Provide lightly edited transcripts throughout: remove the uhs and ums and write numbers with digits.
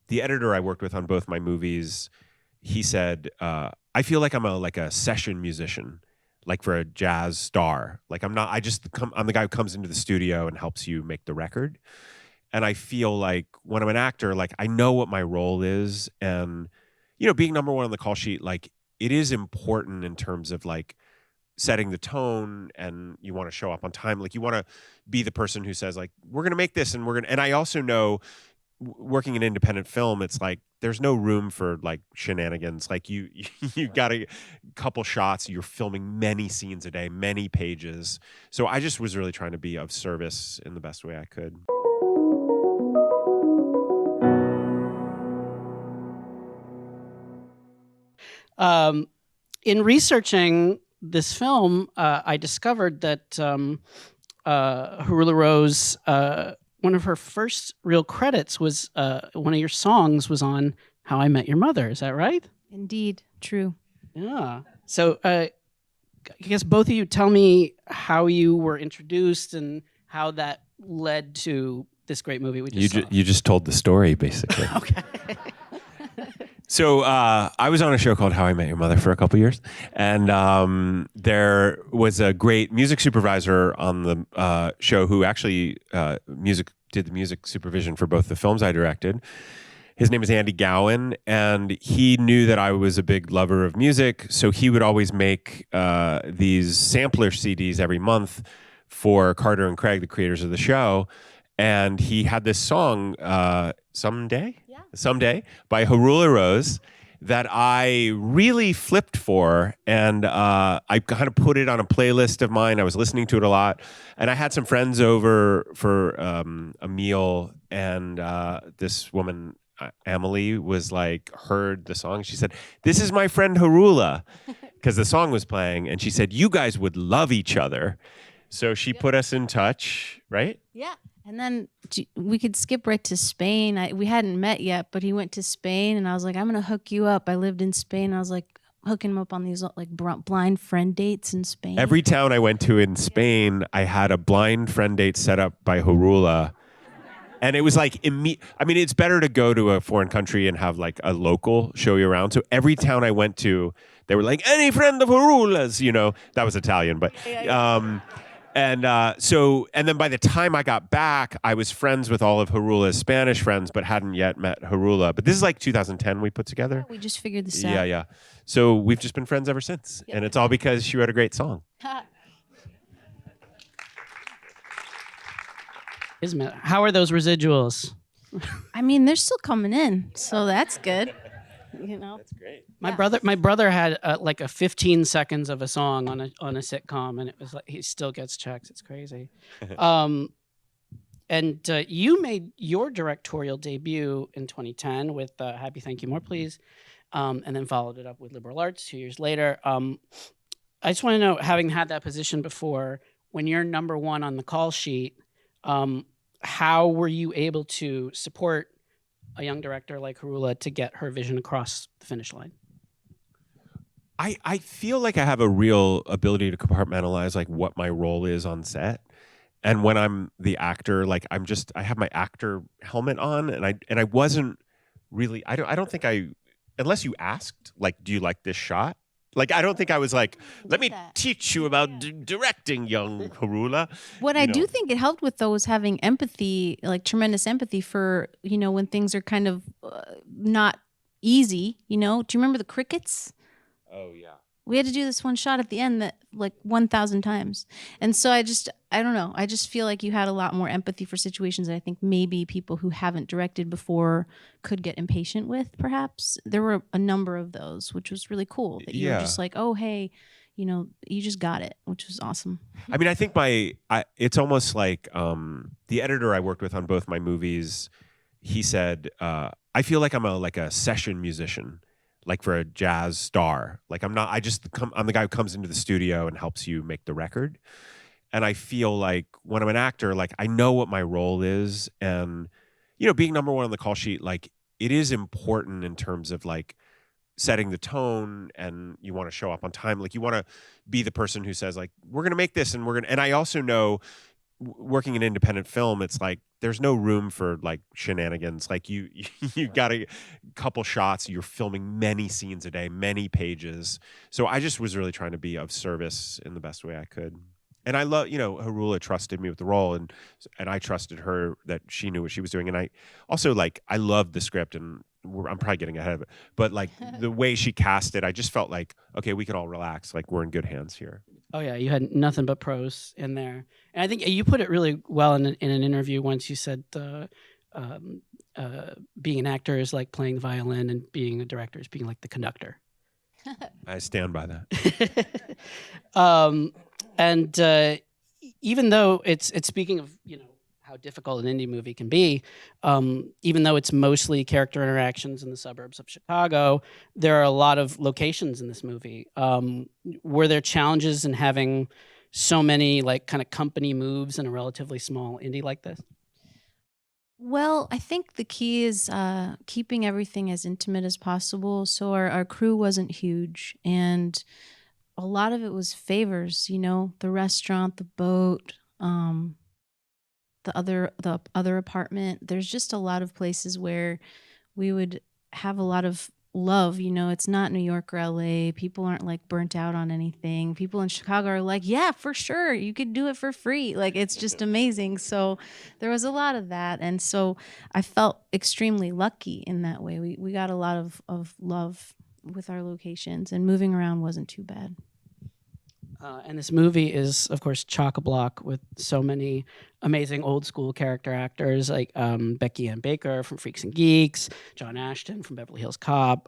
the editor I worked with on both my movies, he said, I feel like I'm a session musician, like for a jazz star. Like I'm the guy who comes into the studio and helps you make the record. And I feel like when I'm an actor, like I know what my role is. And, being number one on the call sheet, like it is important in terms of like setting the tone, and you want to show up on time. Like you want to be the person who says like, we're going to make this, and I also know working in independent film, it's like there's no room for like shenanigans. Like you got a couple shots, you're filming many scenes a day, many pages. So I just was really trying to be of service in the best way I could. In researching this film, I discovered that Haroula Rose, one of her first real credits was one of your songs was on How I Met Your Mother. Is that right? Indeed, true. Yeah. So I guess both of you tell me how you were introduced and how that led to this great movie we just saw. You just told the story, basically. Okay. So I was on a show called How I Met Your Mother for a couple years, and there was a great music supervisor on the show who actually did the music supervision for both the films I directed. His name is Andy Gowan, and he knew that I was a big lover of music, so he would always make these sampler CDs every month for Carter and Craig, the creators of the show. And he had this song, Someday, by Haroula Rose, that I really flipped for. And I kind of put it on a playlist of mine. I was listening to it a lot. And I had some friends over for a meal. And this woman, Emily, was like, heard the song. She said, "This is my friend Haroula," because the song was playing. And she said, "You guys would love each other." So she put us in touch, right? Yeah. And then we could skip right to Spain. We hadn't met yet, but he went to Spain, and I was like, I'm going to hook you up. I lived in Spain. I was like hooking him up on these like blind friend dates in Spain. Every town I went to in Spain, I had a blind friend date set up by Haroula. And it was like, it's better to go to a foreign country and have like a local show you around. So every town I went to, they were like, "Any friend of Haroula's," that was Italian, but... And then by the time I got back, I was friends with all of Haroula's Spanish friends, but hadn't yet met Haroula. But this is like 2010 we put together. Yeah, we just figured this out. Yeah. So we've just been friends ever since. Yep. And it's all because she wrote a great song. How are those residuals? I mean, they're still coming in, so that's good. That's great. My brother had like a 15 seconds of a song on a sitcom, and it was like he still gets checks. It's crazy. And you made your directorial debut in 2010 with Happy Thank You More Please, and then followed it up with Liberal Arts 2 years later. I just want to know, having had that position before, when you're number one on the call sheet, how were you able to support a young director like Haroula to get her vision across the finish line? I feel like I have a real ability to compartmentalize like what my role is on set. And when I'm the actor, like I have my actor helmet on, and I wasn't really, I don't think unless you asked, like, do you like this shot? Like, I don't think I was like, let me teach you about directing, young Haroula. What I do think it helped with, though, was having empathy, like tremendous empathy for, when things are kind of not easy, Do you remember the crickets? Oh, yeah. We had to do this one shot at the end that like 1,000 times. And so I don't know. I just feel like you had a lot more empathy for situations that I think maybe people who haven't directed before could get impatient with, perhaps. There were a number of those, which was really cool. That you were just like, oh, hey, you just got it, which was awesome. I mean, I think it's almost like the editor I worked with on both my movies, he said, I feel like I'm a session musician, like for a jazz star. Like I'm the guy who comes into the studio and helps you make the record. And I feel like when I'm an actor, like I know what my role is. And, being number one on the call sheet, like it is important in terms of like setting the tone, and you want to show up on time. Like you want to be the person who says like, we're going to make this, and I also know working in independent film, it's like there's no room for like shenanigans. Like you got a couple shots, you're filming many scenes a day, many pages. So I just was really trying to be of service in the best way I could. And I love, Haroula trusted me with the role, and I trusted her that she knew what she was doing. And I also I loved the script, and I'm probably getting ahead of it, but like the way she cast it, I just felt like, okay, we could all relax. Like we're in good hands here. Oh yeah, you had nothing but pros in there, and I think you put it really well in an interview once. You said being an actor is like playing the violin, and being a director is being like the conductor. I stand by that. And even though it's speaking of how difficult an indie movie can be, even though it's mostly character interactions in the suburbs of Chicago, there are a lot of locations in this movie. Were there challenges in having so many kind of company moves in a relatively small indie like this? Well, I think the key is keeping everything as intimate as possible. So our crew wasn't huge, and a lot of it was favors, the restaurant, the boat, the other apartment. There's just a lot of places where we would have a lot of love. It's not New York or LA. People aren't burnt out on anything. People in Chicago are like, yeah, for sure, you could do it for free. It's just amazing. So there was a lot of that. And so I felt extremely lucky in that way. We got a lot of love with our locations, and moving around wasn't too bad. And this movie is, of course, chock-a-block with so many amazing old school character actors like Becky Ann Baker from Freaks and Geeks, John Ashton from Beverly Hills Cop,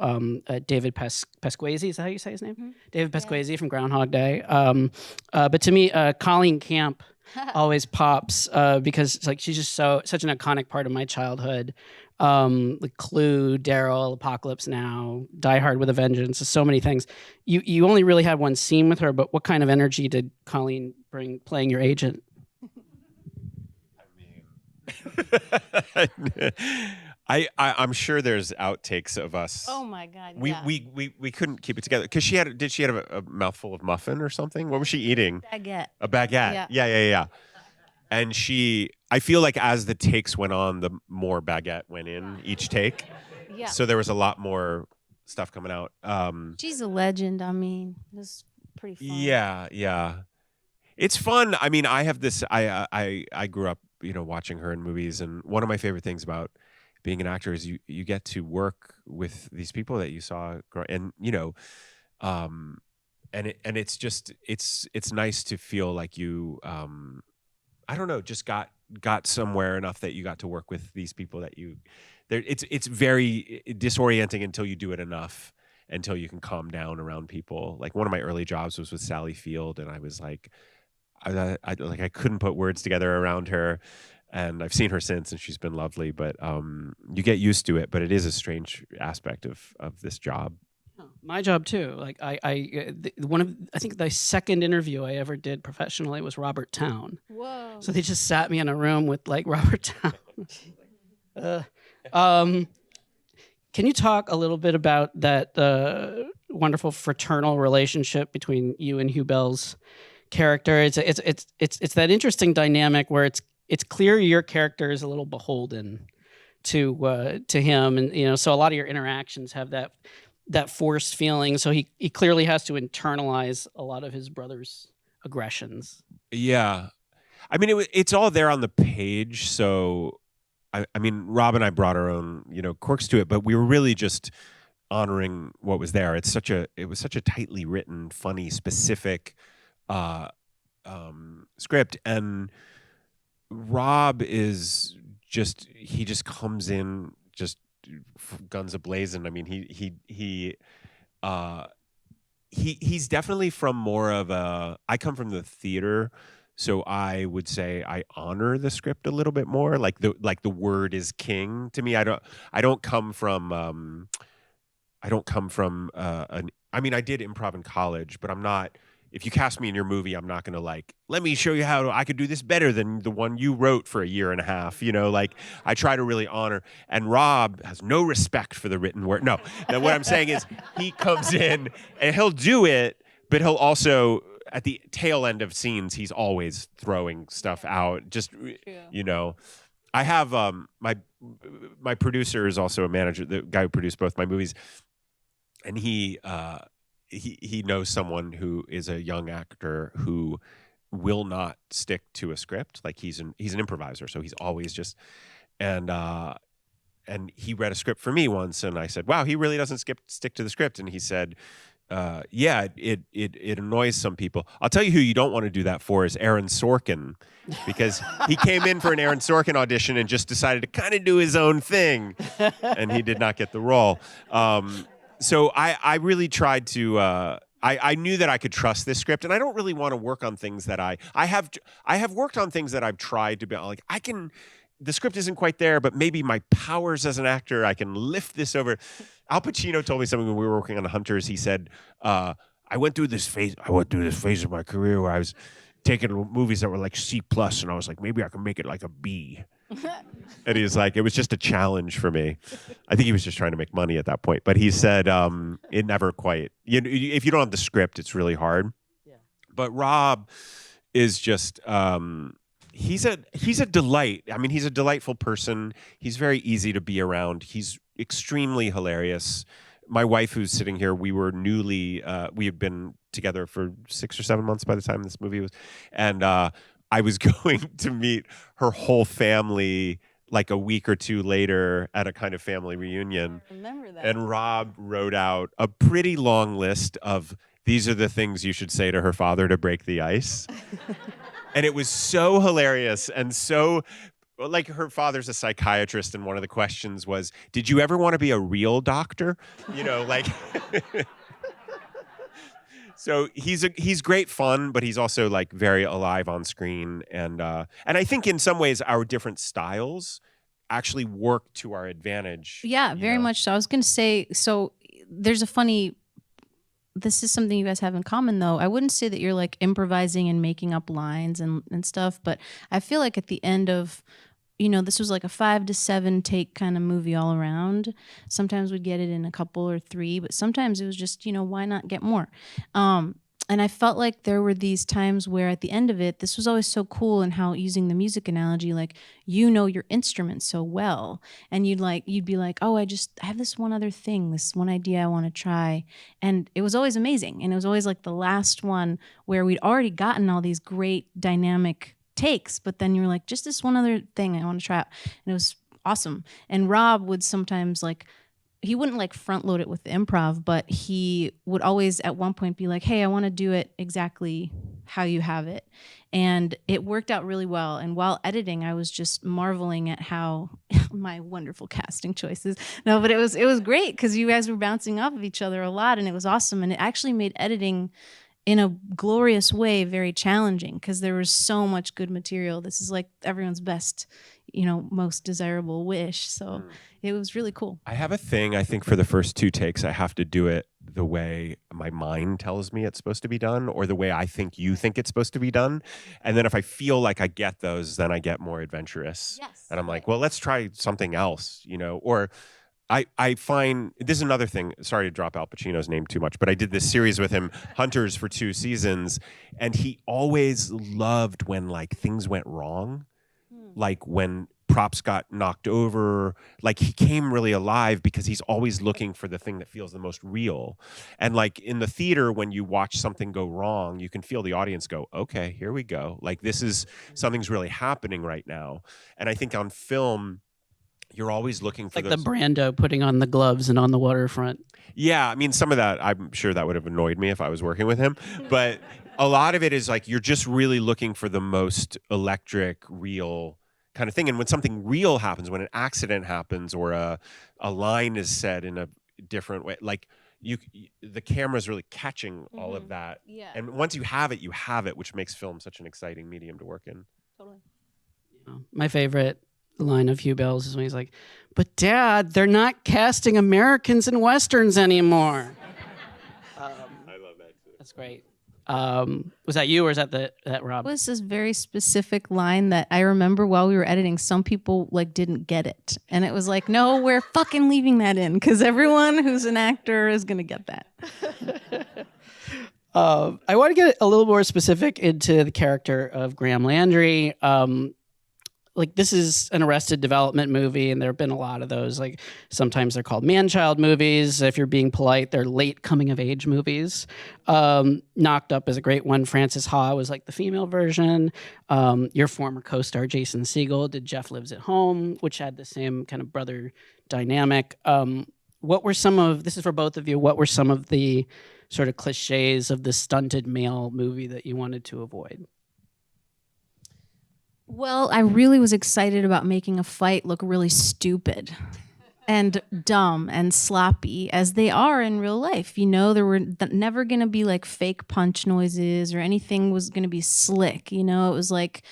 David Pasquesi, is that how you say his name? Mm-hmm. David Pasquesi from Groundhog Day. But to me, Colleen Camp always pops because she's just such an iconic part of my childhood. Clue, Daryl, Apocalypse Now, Die Hard with a Vengeance, so many things. You only really had one scene with her, but what kind of energy did Colleen bring playing your agent? I'm sure there's outtakes of us. Oh my God! Yeah. We couldn't keep it together because she had a mouthful of muffin or something? What was she eating? Baguette. A baguette. Yeah. And I feel like as the takes went on, the more baguette went in each take. Yeah. So there was a lot more stuff coming out. She's a legend. I mean, it was pretty fun. Yeah. It's fun. I mean, I have this. I grew up, watching her in movies, and one of my favorite things about being an actor is you get to work with these people that you saw grow, and and it's just it's nice to feel like you I don't know, just got somewhere enough that you got to work with these people that it's very disorienting until you do it enough, until you can calm down around people. Like one of my early jobs was with Sally Field, and I was like, I couldn't put words together around her, and I've seen her since, and she's been lovely. But you get used to it, but it is a strange aspect of this job. My job too. I think the second interview I ever did professionally was Robert Towne. Whoa! So they just sat me in a room with Robert Towne. Can you talk a little bit about that wonderful fraternal relationship between you and Hugh Bell's character? It's that interesting dynamic where it's clear your character is a little beholden to him, and so a lot of your interactions have that forced feeling. So he clearly has to internalize a lot of his brother's aggressions. Yeah, I mean it's all there on the page. So I mean, Rob and I brought our own quirks to it, but we were really just honoring what was there. It was such a tightly written, funny, specific script, and Rob is he just comes in just guns a-blazing. I mean, he's definitely from more of a. I come from the theater, so I would say I honor the script a little bit more. Like the word is king to me. I don't come from. I mean, I did improv in college, but I'm not. If you cast me in your movie, I'm not going to let me show you how I could do this better than the one you wrote for a year and a half. I try to really honor. And Rob has no respect for the written word. No, what I'm saying is he comes in and he'll do it, but he'll also at the tail end of scenes, he's always throwing stuff out. Just, you know, I have my producer is also a manager, the guy who produced both my movies, and he knows someone who is a young actor who will not stick to a script. Like he's an improviser, so he's always just and he read a script for me once, and I said, "Wow, he really doesn't stick to the script." And he said, "Yeah, it annoys some people. I'll tell you who you don't want to do that for is Aaron Sorkin, because he came in for an Aaron Sorkin audition and just decided to kind of do his own thing, and he did not get the role." So I really tried to. I knew that I could trust this script, and I don't really want to work on things that I have worked on things that I've tried to be like, I can. The script isn't quite there, but maybe my powers as an actor, I can lift this over. Al Pacino told me something when we were working on Hunters. He said, I went through this phase of my career where I was taking movies that were like C+, and I was like, maybe I can make it like a B. And he was like, it was just a challenge for me. I think he was just trying to make money at that point. But he said, it never quite. If you don't have the script, it's really hard. Yeah. But Rob is just... He's a delight. I mean, he's a delightful person. He's very easy to be around. He's extremely hilarious. My wife, who's sitting here, we had been together for 6 or 7 months by the time this movie was, and I was going to meet her whole family like a week or two later at a kind of family reunion. I remember that. And Rob wrote out a pretty long list of these are the things you should say to her father to break the ice. And it was so hilarious and so, like, her father's a psychiatrist, and one of the questions was, did you ever want to be a real doctor? You know, like... So he's great fun, but he's also, like, very alive on screen. And I think in some ways our different styles actually work to our advantage. Yeah, very much so. I was going to say, so there's a funny... This is something you guys have in common, though. I wouldn't say that you're like improvising and making up lines and stuff, but I feel like at the end of, this was like a 5 to 7 take kind of movie all around. Sometimes we'd get it in a couple or 3, but sometimes it was just, why not get more? And I felt like there were these times where at the end of it, this was always so cool, and how, using the music analogy, like, your instrument so well, and you'd be like, oh, I have this one other thing, this one idea I want to try. And it was always amazing. And it was always like the last one where we'd already gotten all these great dynamic takes, but then you were like, just this one other thing I want to try out. And it was awesome. And Rob would sometimes he wouldn't like front load it with the improv, but he would always at one point be like, hey, I want to do it exactly how you have it. And it worked out really well. And while editing, I was just marveling at how my wonderful casting choices. No, but it was great because you guys were bouncing off of each other a lot, and it was awesome. And it actually made editing in a glorious way very challenging because there was so much good material. This is like everyone's best, most desirable wish. So it was really cool. I have a thing, I think, for the first 2 takes, I have to do it the way my mind tells me it's supposed to be done, or the way I think you think it's supposed to be done. And then if I feel like I get those, then I get more adventurous. Yes. And I'm like, well, let's try something else, or I find, this is another thing, sorry to drop Al Pacino's name too much, but I did this series with him, Hunters, for 2 seasons, and he always loved when, like, things went wrong. Like when props got knocked over, like he came really alive because he's always looking for the thing that feels the most real. And like in the theater, when you watch something go wrong, you can feel the audience go, okay, here we go. Like something's really happening right now. And I think on film, you're always looking for like the Brando putting on the gloves and on the waterfront. Yeah, I mean, some of that, I'm sure that would have annoyed me if I was working with him. But a lot of it is like you're just really looking for the most electric, real kind of thing. And when something real happens, when an accident happens or a line is said in a different way, like the camera's really catching all of that. Yeah. And once you have it, which makes film such an exciting medium to work in. Totally. My favorite line of Hugh Bell's is when he's like, but Dad, they're not casting Americans in Westerns anymore. I love that too. That's great. Was that you or is that Rob? It was this very specific line that I remember while we were editing, some people like didn't get it. And it was like, no, we're fucking leaving that in because everyone who's an actor is going to get that. I want to get a little more specific into the character of Graham Landry. Like, this is an Arrested Development movie, and there have been a lot of those. Like, sometimes they're called man-child movies. If you're being polite, they're late coming-of-age movies. Knocked Up is a great one. Frances Ha was like the female version. Your former co-star Jason Segel did Jeff Lives at Home, which had the same kind of brother dynamic. What were some of, this is for both of you, what were some of the sort of cliches of the stunted male movie that you wanted to avoid? Well, I really was excited about making a fight look really stupid and dumb and sloppy as they are in real life. You know, there were never going to be like fake punch noises or anything was going to be slick. You know, it was like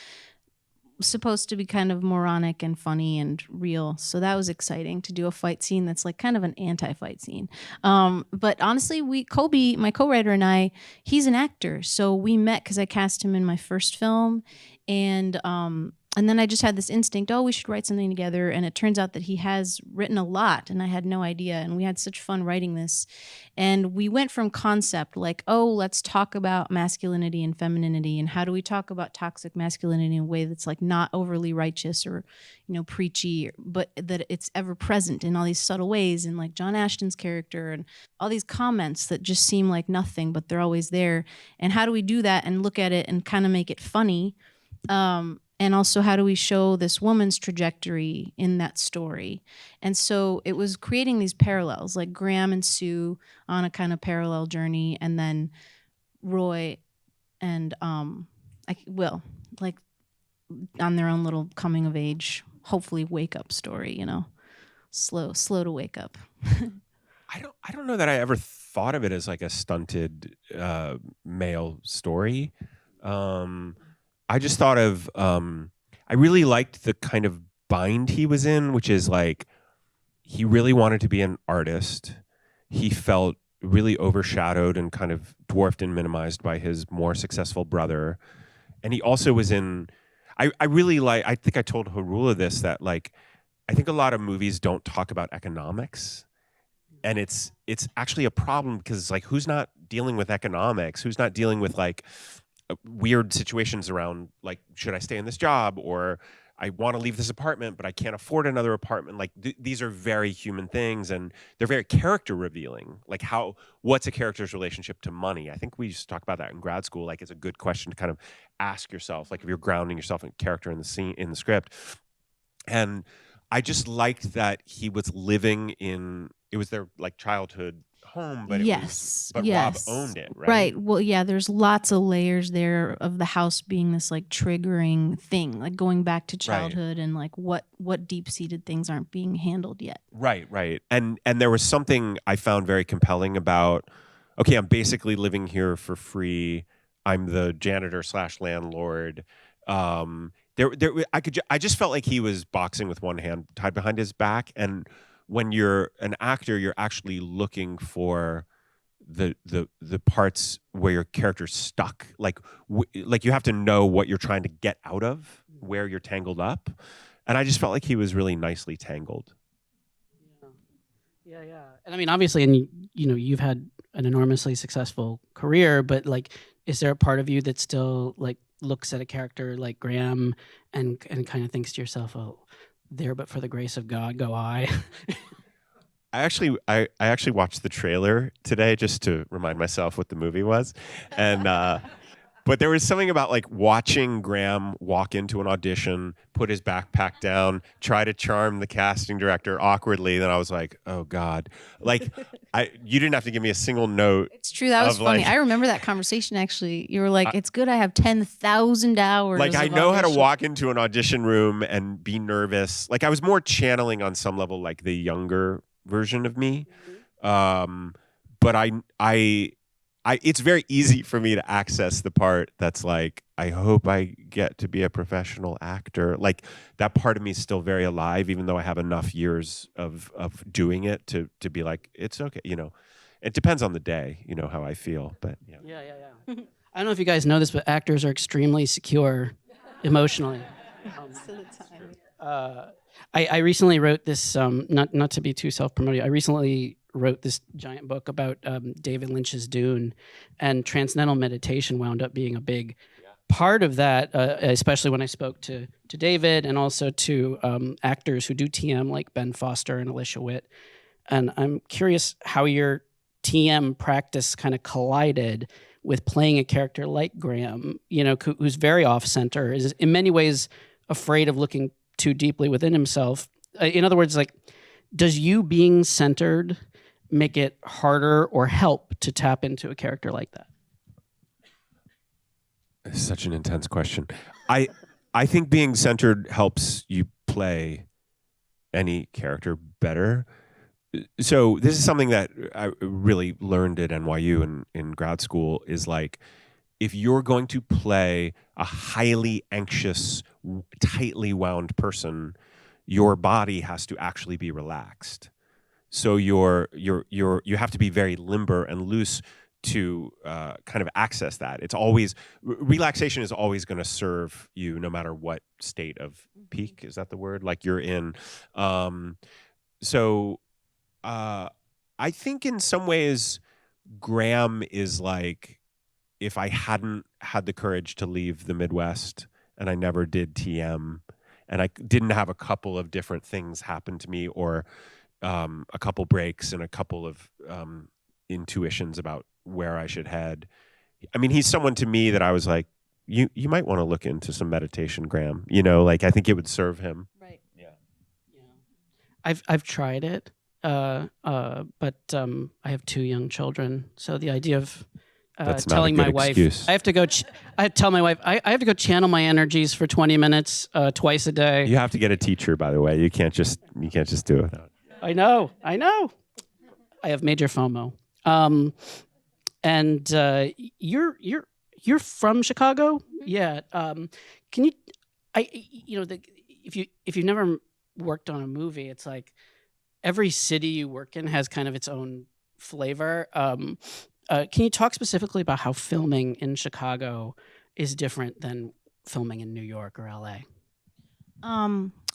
supposed to be kind of moronic and funny and real. So that was exciting to do a fight scene that's like kind of an anti-fight scene. But honestly, Colby, my co-writer, and I, he's an actor. So we met because I cast him in my first film. And then I just had this instinct, oh, we should write something together. And it turns out that he has written a lot, and I had no idea. And we had such fun writing this. And we went from concept like, oh, let's talk about masculinity and femininity, and how do we talk about toxic masculinity in a way that's like not overly righteous or, you know, preachy, but that it's ever present in all these subtle ways, and like John Ashton's character and all these comments that just seem like nothing, but they're always there. And how do we do that and look at it and kind of make it funny? And also, how do we show this woman's trajectory in that story? And so it was creating these parallels, like Graham and Sue on a kind of parallel journey, and then Roy and like on their own little coming of age, hopefully wake up story. You know, slow to wake up. I don't know that I ever thought of it as like a stunted male story. I just thought of, I really liked the kind of bind he was in, which is like, he really wanted to be an artist. He felt really overshadowed and kind of dwarfed and minimized by his more successful brother. And he also was in, I really like, I think I told Haroula this, that like, I think a lot of movies don't talk about economics. And it's actually a problem because it's like, who's not dealing with economics? Who's not dealing with like, weird situations around like, should I stay in this job, or I want to leave this apartment but I can't afford another apartment. Like these are very human things, and they're very character revealing. Like what's a character's relationship to money? I think we used to talk about that in grad school. Like it's a good question to kind of ask yourself, like if you're grounding yourself in character in the scene, in the script. And I just liked that he was living in, it was their like childhood home, but Rob owned it, right? Right. Well, yeah, there's lots of layers there of the house being this like triggering thing, like going back to childhood, and like what deep-seated things aren't being handled yet. Right. And there was something I found very compelling about, okay, I'm basically living here for free. I'm the janitor / landlord. I just felt like he was boxing with one hand tied behind his back. And when you're an actor, you're actually looking for the parts where your character's stuck. Like you have to know what you're trying to get out of, where you're tangled up. And I just felt like he was really nicely tangled. Yeah. And I mean, obviously, and you know, you've had an enormously successful career, but like, is there a part of you that still like looks at a character like Graham and kind of thinks to yourself, oh, there but for the grace of God go I? I actually watched the trailer today just to remind myself what the movie was. And but there was something about like watching Graham walk into an audition, put his backpack down, try to charm the casting director awkwardly. Then I was like, oh God. Like you didn't have to give me a single note. It's true. That was funny. I remember that conversation actually. You were like, it's good I have 10,000 hours. Like I know how to walk into an audition room and be nervous. Like I was more channeling on some level like the younger version of me. But I it's very easy for me to access the part that's like, I hope I get to be a professional actor. Like that part of me is still very alive, even though I have enough years of doing it to be like, it's okay. You know, it depends on the day, you know, how I feel, but yeah. Yeah. I don't know if you guys know this, but actors are extremely secure emotionally. I recently wrote this, not to be too self-promoting, I recently wrote this giant book about David Lynch's Dune, and transcendental meditation wound up being a big part of that, especially when I spoke to David and also to actors who do TM like Ben Foster and Alicia Witt. And I'm curious how your TM practice kind of collided with playing a character like Graham, who's very off-center, is in many ways afraid of looking too deeply within himself. In other words, like, does you being centered make it harder or help to tap into a character like that? It's such an intense question. I think being centered helps you play any character better. So this is something that I really learned at NYU and in grad school, is like, if you're going to play a highly anxious, tightly wound person, your body has to actually be relaxed. So you have to be very limber and loose to kind of access that. It's always, relaxation is always going to serve you no matter what state of peak, is that the word, like, you're in. I think in some ways Graham is like, if I hadn't had the courage to leave the Midwest and I never did TM and I didn't have a couple of different things happen to me, or a couple breaks and a couple of intuitions about where I should head. I mean, he's someone to me that I was like, you might want to look into some meditation, Graham. Like, I think it would serve him. Right. Yeah. I've tried it, but I have 2 young children, so the idea of That's telling not a my good wife excuse. I have to go. I tell my wife I have to go channel my energies for 20 minutes twice a day. You have to get a teacher, by the way. You can't just do it without. I know. I have major FOMO. And you're from Chicago, yeah. Can you? If you've never worked on a movie, it's like every city you work in has kind of its own flavor. Can you talk specifically about how filming in Chicago is different than filming in New York or LA?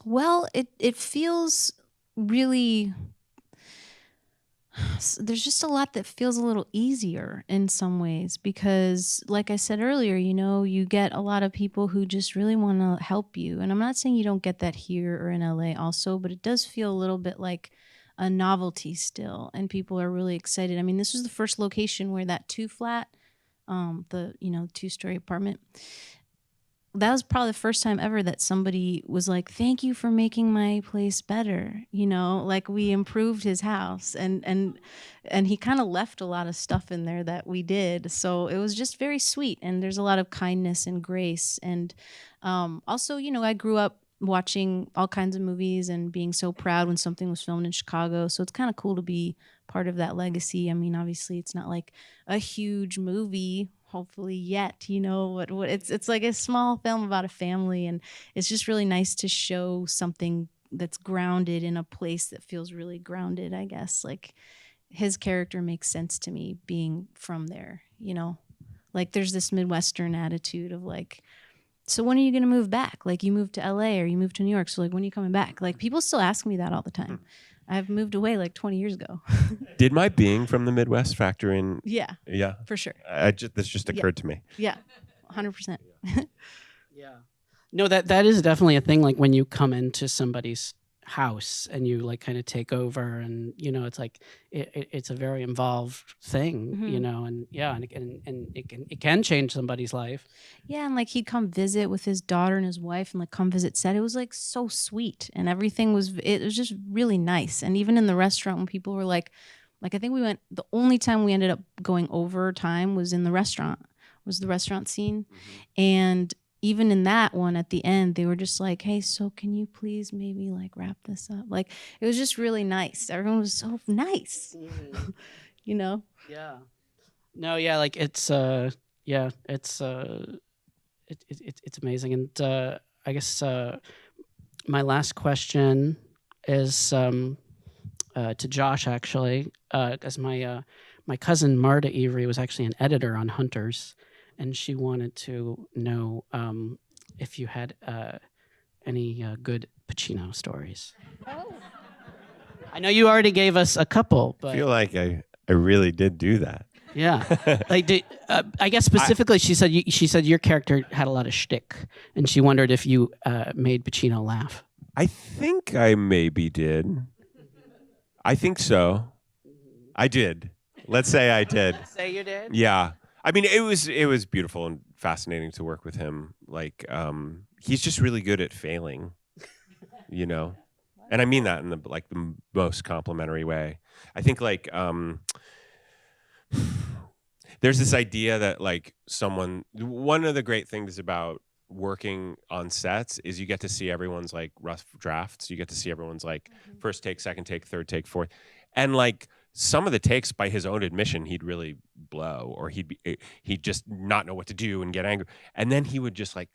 Well, it feels really, there's just a lot that feels a little easier in some ways, because like I said earlier, you get a lot of people who just really want to help you. And I'm not saying you don't get that here or in LA also, but it does feel a little bit like a novelty still, and people are really excited. I mean, this was the first location where that 2-flat, the 2-story apartment, that was probably the first time ever that somebody was like, thank you for making my place better. Like, we improved his house, and he kind of left a lot of stuff in there that we did. So it was just very sweet. And there's a lot of kindness and grace. And also, I grew up watching all kinds of movies and being so proud when something was filmed in Chicago. So it's kind of cool to be part of that legacy. I mean, obviously it's not like a huge movie, hopefully yet, what it's like a small film about a family, and it's just really nice to show something that's grounded in a place that feels really grounded, I guess. Like, his character makes sense to me being from there, like, there's this Midwestern attitude of like, so when are you going to move back? Like, you moved to LA or you moved to New York, so like, when are you coming back? Like, people still ask me that all the time. I've moved away like 20 years ago. Did my being from the Midwest factor in? Yeah, Yeah, for sure. This just occurred to me. Yeah, 100%. Yeah. No, that is definitely a thing. Like, when you come into somebody's house and you like kind of take over, and it's like it's a very involved thing, and yeah, and it can change somebody's life. Yeah, and like, he'd come visit with his daughter and his wife, and like come visit set. It was like so sweet, and everything was just really nice. And even in the restaurant, when people were like I think we went, the only time we ended up going over time was in the restaurant, was the restaurant scene. And even in that one at the end, they were just like, hey, so can you please maybe like wrap this up? Like, it was just really nice. Everyone was so nice. Yeah. No, yeah, like it's it's amazing. And I guess my last question is to Josh, actually, as my cousin Marta Evry was actually an editor on Hunters, and she wanted to know if you had any good Pacino stories. I know you already gave us a couple, I but feel like I really did do that. yeah. Like, I guess specifically, she said your character had a lot of shtick, and she wondered if you made Pacino laugh. I think I maybe did. I think so. I did. Let's say I did. Say you did? Yeah. I mean, it was beautiful and fascinating to work with him. Like, he's just really good at failing, you know? And I mean that in the most complimentary way. I think like, there's this idea that like one of the great things about working on sets is you get to see everyone's like rough drafts. You get to see everyone's like first take, second take, third take, fourth. And like some of the takes, by his own admission, he'd really blow, or he'd just not know what to do and get angry. And then he would just like,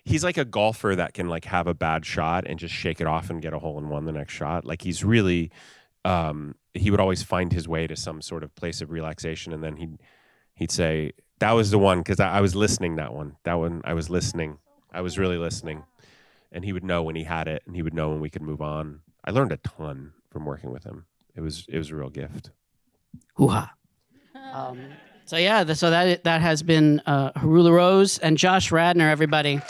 he's like a golfer that can like have a bad shot and just shake it off and get a hole in one the next shot. Like he's really, he would always find his way to some sort of place of relaxation. And then he'd say, that was the one, because I was listening that one. That one, I was listening. I was really listening. And he would know when he had it, and he would know when we could move on. I learned a ton from working with him. It was a real gift. Hoo-ha. So yeah, so that has been Haroula Rose and Josh Radnor, everybody.